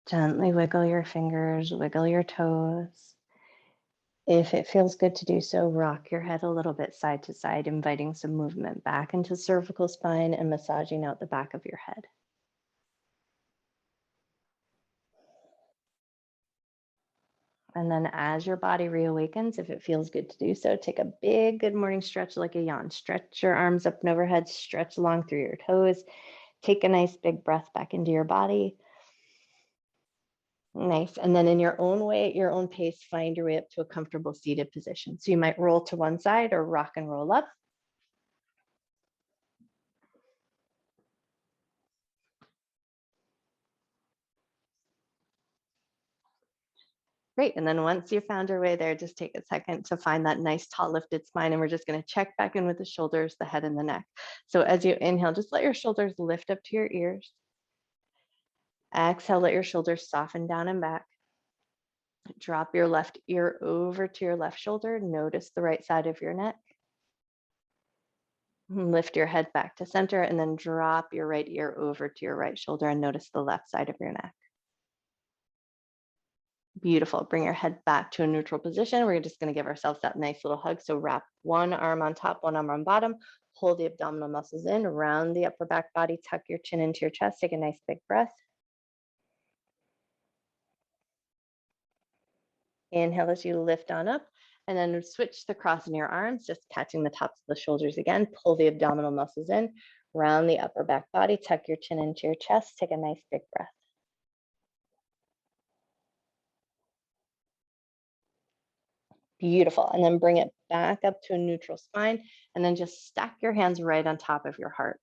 Gently wiggle your fingers, wiggle your toes. If it feels good to do so, rock your head a little bit side to side, inviting some movement back into cervical spine and massaging out the back of your head. And then as your body reawakens, if it feels good to do so, take a big good morning stretch like a yawn. Stretch your arms up and overhead, stretch along through your toes. Take a nice big breath back into your body. Nice. And then in your own way, at your own pace, find your way up to a comfortable seated position. So you might roll to one side or rock and roll up. Great. And then once you found your way there, just take a second to find that nice tall lifted spine. And we're just going to check back in with the shoulders, the head, and the neck. So as you inhale, just let your shoulders lift up to your ears. Exhale, let your shoulders soften down and back. Drop your left ear over to your left shoulder. Notice the right side of your neck. Lift your head back to center and then drop your right ear over to your right shoulder and notice the left side of your neck. Beautiful. Bring your head back to a neutral position. We're just going to give ourselves that nice little hug. So wrap one arm on top, one arm on bottom. Pull the abdominal muscles in, round the upper back body, tuck your chin into your chest. Take a nice big breath. Inhale as you lift on up, and then switch the cross in your arms, just catching the tops of the shoulders again. Pull the abdominal muscles in, round the upper back body, tuck your chin into your chest. Take a nice big breath. Beautiful. And then bring it back up to a neutral spine, and then just stack your hands right on top of your heart.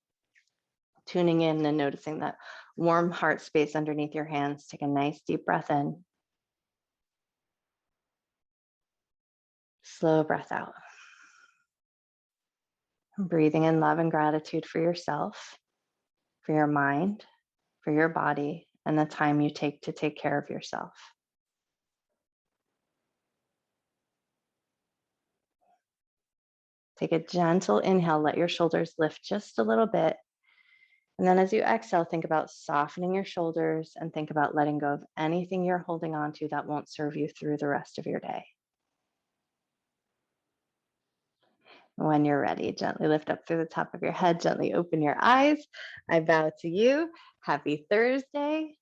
Tuning in and noticing that warm heart space underneath your hands. Take a nice deep breath in. Slow breath out. Breathing in love and gratitude for yourself, for your mind, for your body, and the time you take to take care of yourself. Take a gentle inhale, let your shoulders lift just a little bit. And then as you exhale, think about softening your shoulders and think about letting go of anything you're holding on to that won't serve you through the rest of your day. When you're ready, gently lift up through the top of your head, gently open your eyes. I bow to you. Happy Thursday.